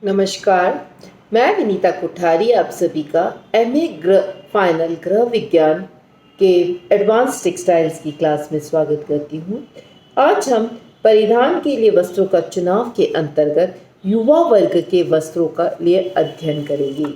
नमस्कार। मैं विनीता कोठारी आप सभी का एमए फाइनल गृह विज्ञान के एडवांस टेक्सटाइल्स की क्लास में स्वागत करती हूँ। आज हम परिधान के लिए वस्त्रों का चुनाव के अंतर्गत युवा वर्ग के वस्त्रों का लिए अध्ययन करेंगे।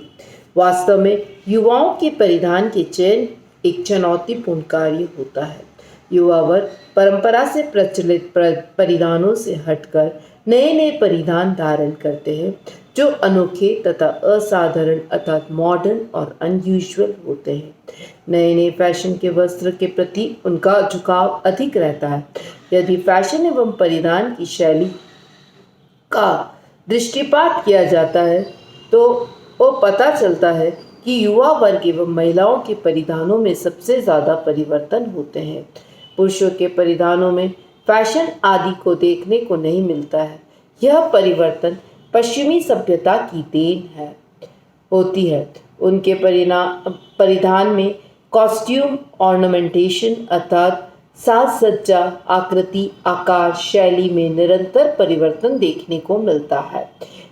वास्तव में युवाओं के परिधान के चयन एक चुनौतीपूर्ण कार्य होता है। युवा वर्ग परंपरा से प्रचलित परिधानों से हटकर नए नए परिधान धारण करते हैं जो अनोखे तथा असाधारण अर्थात मॉडर्न और अनयूजुअल होते हैं। नए नए फैशन के वस्त्र के प्रति उनका झुकाव अधिक रहता है। यदि फैशन एवं परिधान की शैली का दृष्टिपात किया जाता है तो वो पता चलता है कि युवा वर्ग एवं महिलाओं के परिधानों में सबसे ज़्यादा परिवर्तन होते हैं। पुरुषों के परिधानों में फैशन आदि को देखने को नहीं मिलता है। यह परिवर्तन पश्चिमी सभ्यता की देन होती है। उनके परिधान में कॉस्ट्यूम ऑर्नामेंटेशन अर्थात साज सज्जा आकृति आकार शैली में निरंतर परिवर्तन देखने को मिलता है।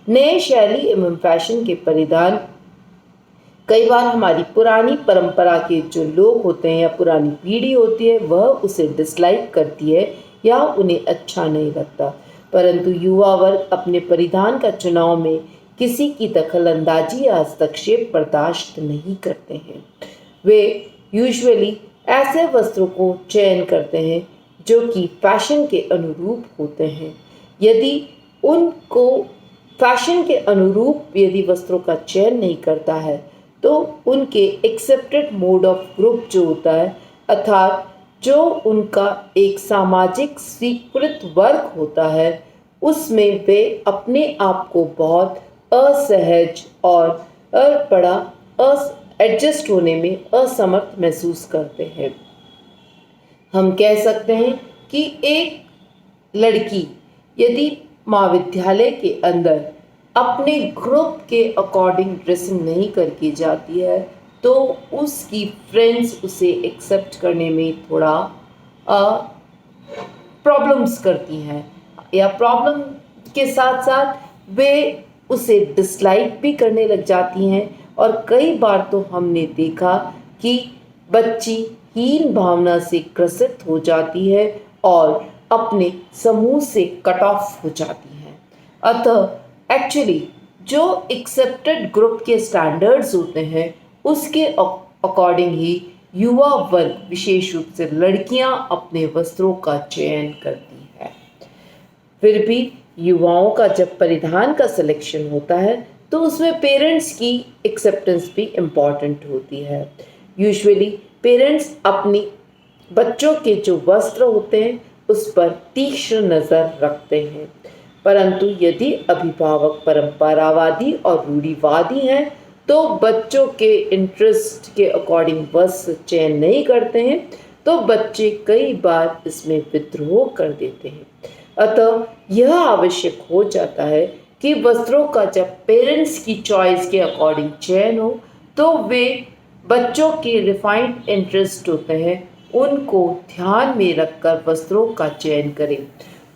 नए शैली एवं फैशन के परिधान कई बार हमारी पुरानी परंपरा के जो लोग होते हैं या पुरानी पीढ़ी होती है वह उसे डिसलाइक करती है या उन्हें अच्छा नहीं लगता, परंतु युवा वर्ग अपने परिधान का चुनाव में किसी की दखलंदाजी या हस्तक्षेप बर्दाश्त नहीं करते हैं। वे यूजुअली ऐसे वस्त्रों को चयन करते हैं जो कि फैशन के अनुरूप होते हैं। यदि उनको फैशन के अनुरूप यदि वस्त्रों का चयन नहीं करता है तो उनके एक्सेप्टेड मोड ऑफ ग्रुप जो होता है अर्थात जो उनका एक सामाजिक स्वीकृत वर्ग होता है उसमें वे अपने आप को बहुत असहज और बड़ा एडजस्ट होने में असमर्थ महसूस करते हैं। हम कह सकते हैं कि एक लड़की यदि महाविद्यालय के अंदर अपने ग्रुप के अकॉर्डिंग ड्रेसिंग नहीं करके जाती है तो उसकी फ्रेंड्स उसे एक्सेप्ट करने में थोड़ा प्रॉब्लम्स करती हैं या प्रॉब्लम के साथ साथ वे उसे डिसलाइक भी करने लग जाती हैं। और कई बार तो हमने देखा कि बच्ची हीन भावना से ग्रसित हो जाती है और अपने समूह से कट ऑफ हो जाती हैं। अतः एक्चुअली जो एक्सेप्टेड ग्रुप के स्टैंडर्ड्स होते हैं उसके अकॉर्डिंग ही युवा वर्ग विशेष रूप से लड़कियां अपने वस्त्रों का चयन करती है। फिर भी युवाओं का जब परिधान का सिलेक्शन होता है तो उसमें पेरेंट्स की एक्सेप्टेंस भी इम्पॉर्टेंट होती है। यूजुअली पेरेंट्स अपनी बच्चों के जो वस्त्र होते हैं उस पर तीक्ष्ण नज़र रखते हैं, परंतु यदि अभिभावक परंपरावादी और रूढ़िवादी हैं तो बच्चों के इंटरेस्ट के अकॉर्डिंग वस्त्र चयन नहीं करते हैं तो बच्चे कई बार इसमें विद्रोह कर देते हैं। अतः यह आवश्यक हो जाता है कि वस्त्रों का जब पेरेंट्स की चॉइस के अकॉर्डिंग चयन हो तो वे बच्चों के रिफाइंड इंटरेस्ट होते हैं उनको ध्यान में रखकर वस्त्रों का चयन करें।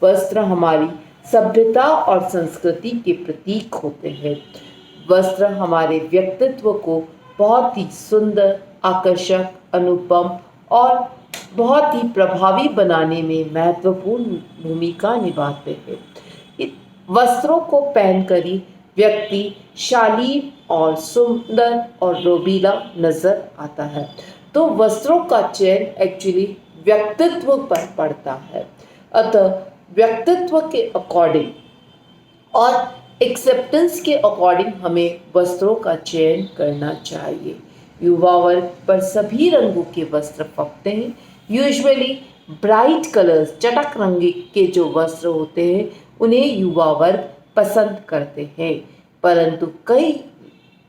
वस्त्र हमारी सभ्यता और संस्कृति के प्रतीक होते हैं। वस्त्र हमारे व्यक्तित्व को बहुत ही सुंदर आकर्षक अनुपम और बहुत ही प्रभावी बनाने में महत्वपूर्ण भूमिका निभाते हैं। वस्त्रों को पहनकर ही व्यक्ति शालीन और सुंदर और रोबीला नजर आता है। तो वस्त्रों का चयन एक्चुअली व्यक्तित्व पर पड़ता है। अतः व्यक्तित्व के अकॉर्डिंग और एक्सेप्टेंस के अकॉर्डिंग हमें वस्त्रों का चयन करना चाहिए। युवा वर्ग पर सभी रंगों के वस्त्र फपते हैं। यूजुअली ब्राइट कलर्स चटक रंग के जो वस्त्र होते हैं उन्हें युवा वर्ग पसंद करते हैं, परंतु कई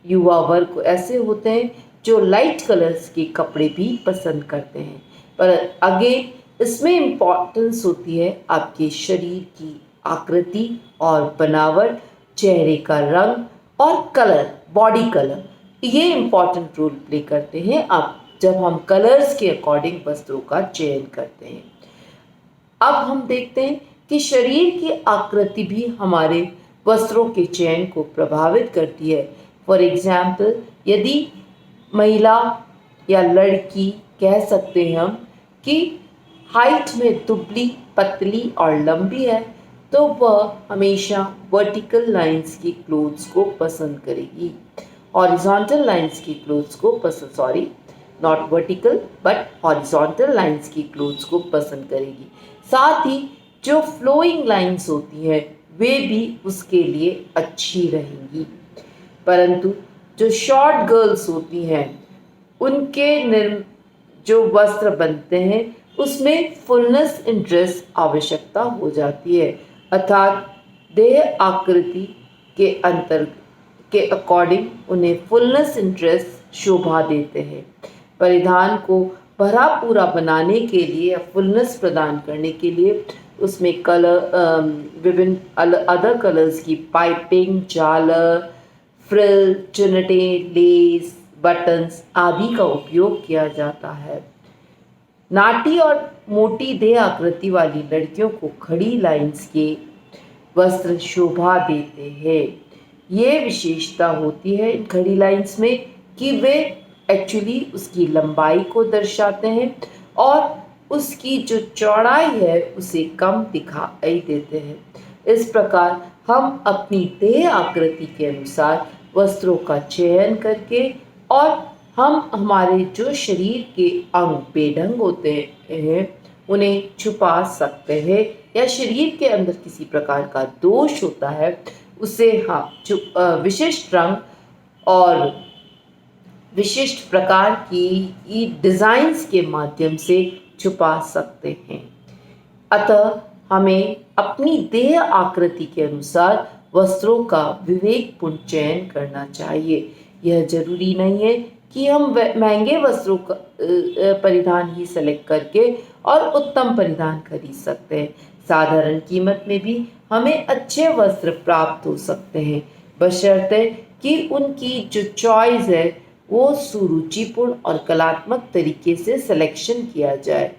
युवा वर्ग ऐसे होते हैं जो लाइट कलर्स के कपड़े भी पसंद करते हैं। पर आगे इसमें इम्पॉर्टेंस होती है आपके शरीर की आकृति और बनावट, चेहरे का रंग और कलर, बॉडी कलर, ये इम्पॉर्टेंट रोल प्ले करते हैं आप जब हम कलर्स के अकॉर्डिंग वस्त्रों का चयन करते हैं। अब हम देखते हैं कि शरीर की आकृति भी हमारे वस्त्रों के चयन को प्रभावित करती है। फॉर एग्जाम्पल, यदि महिला या लड़की कह सकते हैं हम कि हाइट में दुबली, पतली और लंबी है, तो वह हमेशा वर्टिकल लाइंस की क्लोथ्स को पसंद करेगी, हॉरिजॉन्टल लाइंस की क्लोथ्स को पसंद, sorry not vertical but horizontal lines की क्लोथ्स को पसंद करेगी। साथ ही जो फ्लोइंग लाइंस होती हैं वे भी उसके लिए अच्छी रहेंगी। परंतु जो शॉर्ट गर्ल्स होती हैं उनके जो वस्त्र बनते हैं उसमें फुलनेस इन ड्रेस आवश्यकता हो जाती है, अर्थात देह आकृति के अंतर के अकॉर्डिंग उन्हें फुलनेस इन ड्रेस शोभा देते हैं। परिधान को भरा पूरा बनाने के लिए या फुलनेस प्रदान करने के लिए उसमें कलर, विभिन्न अदर कलर्स की पाइपिंग, झालर, फ्रिल, चुनटे, लेस, बटन्स आदि का उपयोग किया जाता है। नाटी और मोटी देह आकृति वाली लड़कियों को खड़ी लाइंस के वस्त्र शोभा देते हैं। ये विशेषता होती है इन खड़ी लाइंस में कि वे एक्चुअली उसकी लंबाई को दर्शाते हैं और उसकी जो चौड़ाई है उसे कम दिखाई देते हैं। इस प्रकार हम अपनी देह आकृति के अनुसार वस्त्रों का चयन करके और हम हमारे जो शरीर के अंग बेढंग होते हैं उन्हें छुपा सकते हैं, या शरीर के अंदर किसी प्रकार का दोष होता है उसे विशिष्ट रंग और विशिष्ट प्रकार की डिज़ाइंस के माध्यम से छुपा सकते हैं। अतः हमें अपनी देह आकृति के अनुसार वस्त्रों का विवेकपूर्ण चयन करना चाहिए। यह जरूरी नहीं है कि हम महंगे वस्त्रों का परिधान ही सेलेक्ट करके और उत्तम परिधान खरीद सकते हैं। साधारण कीमत में भी हमें अच्छे वस्त्र प्राप्त हो सकते हैं, बशर्ते कि उनकी जो चॉइस है वो सुरुचिपूर्ण और कलात्मक तरीके से सिलेक्शन किया जाए।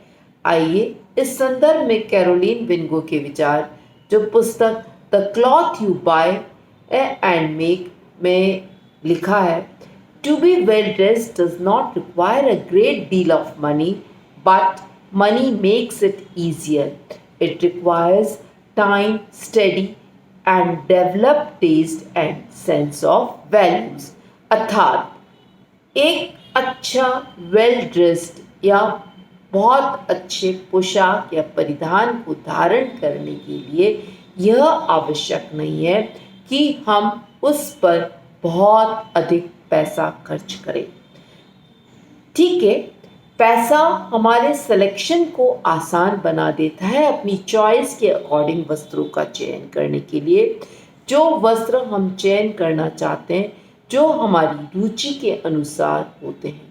आइए इस संदर्भ में कैरोलीन विंगो के विचार, जो पुस्तक the cloth you buy and make में लिखा है, to be well dressed does not require a great deal of money, but money makes it easier. It requires time, study and develop taste and sense of values. अर्थात एक अच्छा well dressed या बहुत अच्छे पोशाक या परिधान को धारण करने के लिए यह आवश्यक नहीं है कि हम उस पर बहुत अधिक पैसा खर्च करें। ठीक है, पैसा हमारे सिलेक्शन को आसान बना देता है अपनी चॉइस के अकॉर्डिंग वस्त्रों का चयन करने के लिए। जो वस्त्र हम चयन करना चाहते हैं जो हमारी रुचि के अनुसार होते हैं,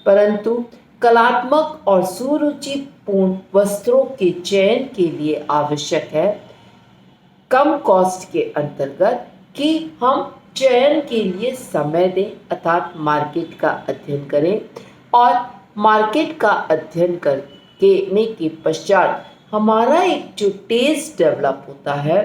परंतु कलात्मक और सुरुचिपूर्ण वस्त्रों के चयन के लिए आवश्यक है कम कॉस्ट के अंतर्गत कि हम चयन के लिए समय दें, अर्थात मार्केट का अध्ययन करें और मार्केट का अध्ययन करने के पश्चात हमारा एक जो टेस्ट डेवलप होता है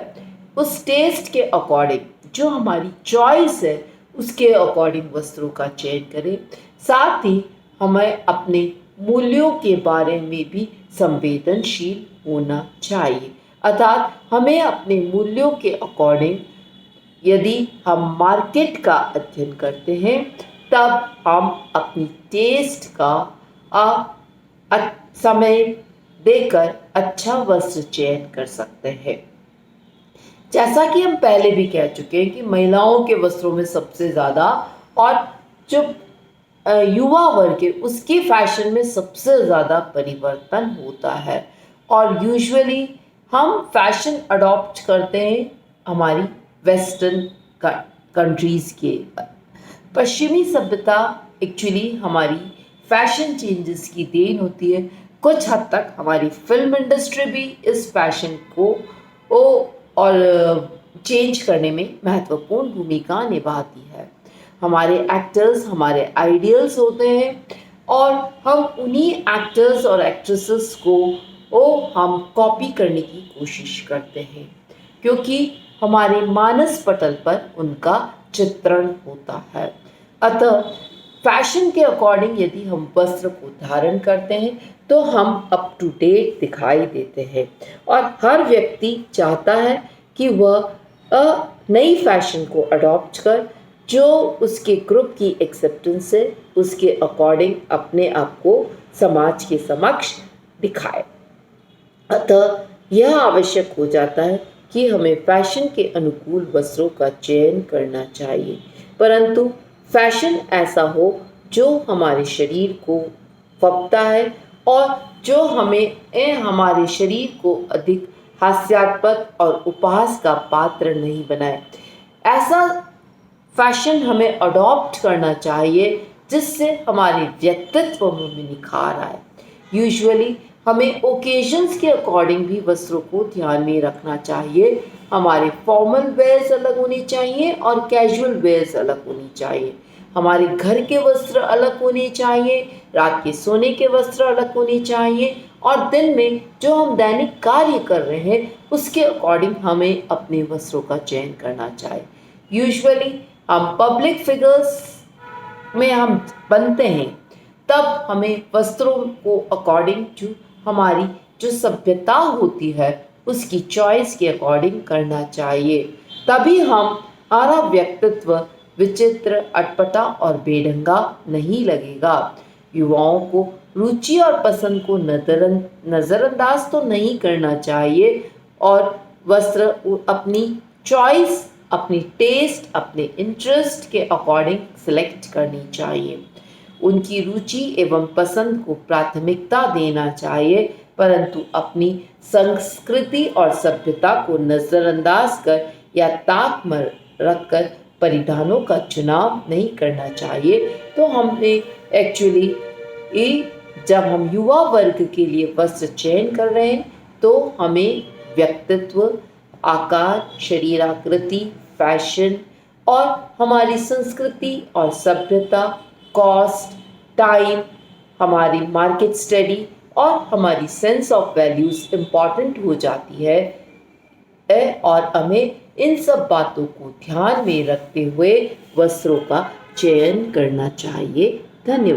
उस टेस्ट के अकॉर्डिंग जो हमारी चॉइस है उसके अकॉर्डिंग वस्त्रों का चयन करें। साथ ही हमें अपने मूल्यों के बारे में भी संवेदनशील होना चाहिए, अर्थात हमें अपने मूल्यों के अकॉर्डिंग यदि हम मार्केट का अध्ययन करते हैं तब हम अपनी टेस्ट का समय देकर अच्छा वस्त्र चयन कर सकते हैं। जैसा कि हम पहले भी कह चुके हैं कि महिलाओं के वस्त्रों में सबसे ज़्यादा और जो युवा वर्ग है उसके फैशन में सबसे ज़्यादा परिवर्तन होता है और यूजुअली हम फैशन अडॉप्ट करते हैं हमारी वेस्टर्न कंट्रीज़ के। पश्चिमी सभ्यता एक्चुअली हमारी फैशन चेंजेस की देन होती है। कुछ हद तक हमारी फिल्म इंडस्ट्री भी इस फैशन को चेंज करने में महत्वपूर्ण भूमिका निभाती है। हमारे एक्टर्स हमारे आइडियल्स होते हैं और हम उन्हीं एक्टर्स और एक्ट्रेसेस को हम कॉपी करने की कोशिश करते हैं, क्योंकि हमारे मानस पटल पर उनका चित्रण होता है। अतः फैशन के अकॉर्डिंग यदि हम वस्त्र को धारण करते हैं तो हम अप टू डेट दिखाई देते हैं और हर व्यक्ति चाहता है कि वह नई फैशन को अडॉप्ट कर जो उसके ग्रुप की एक्सेप्टेंस है उसके अकॉर्डिंग अपने आप को समाज के समक्ष दिखाए। अतः यह आवश्यक हो जाता है कि हमें फैशन के अनुकूल वस्त्रों का चयन करना चाहिए, परंतु फैशन ऐसा हो जो हमारे शरीर को फपता है और जो हमारे शरीर को अधिक हास्यास्पद और उपहास का पात्र नहीं बनाए। ऐसा फैशन हमें अडॉप्ट करना चाहिए जिससे हमारे व्यक्तित्व में निखार आए। यूजुअली हमें ओकेजन्स के अकॉर्डिंग भी वस्त्रों को ध्यान में रखना चाहिए। हमारे फॉर्मल वेयर्स अलग होने चाहिए और कैजुअल वेयर्स अलग होनी चाहिए। हमारे घर के वस्त्र अलग होने चाहिए, रात के सोने के वस्त्र अलग होने चाहिए और दिन में जो हम दैनिक कार्य कर रहे हैं उसके अकॉर्डिंग हमें अपने वस्त्रों का चयन करना चाहिए। यूजुअली हम पब्लिक फिगर्स में हम बनते हैं तब हमें वस्त्रों को अकॉर्डिंग टू हमारी जो सभ्यता होती है उसकी चॉइस के अकॉर्डिंग करना चाहिए। तभी हमारा व्यक्तित्व विचित्र, अटपटा और बेढंगा नहीं लगेगा। युवाओं को रुचि और पसंद को नज़रअंदाज तो नहीं करना चाहिए और वस्त्र अपनी चॉइस, अपनी टेस्ट, अपने इंटरेस्ट के अकॉर्डिंग सिलेक्ट करनी चाहिए। उनकी रुचि एवं पसंद को प्राथमिकता देना चाहिए, परंतु अपनी संस्कृति और सभ्यता को नज़रअंदाज कर या ताक में रखकर परिधानों का चुनाव नहीं करना चाहिए। तो हमने एक्चुअली जब हम युवा वर्ग के लिए वस्त्र चयन कर रहे हैं तो हमें व्यक्तित्व, आकार, शरीराकृति, फैशन और हमारी संस्कृति और सभ्यता, कॉस्ट, टाइम, हमारी मार्केट स्टडी और हमारी सेंस ऑफ वैल्यूज़ इम्पॉर्टेंट हो जाती है और हमें इन सब बातों को ध्यान में रखते हुए वस्त्रों का चयन करना चाहिए। धन्यवाद।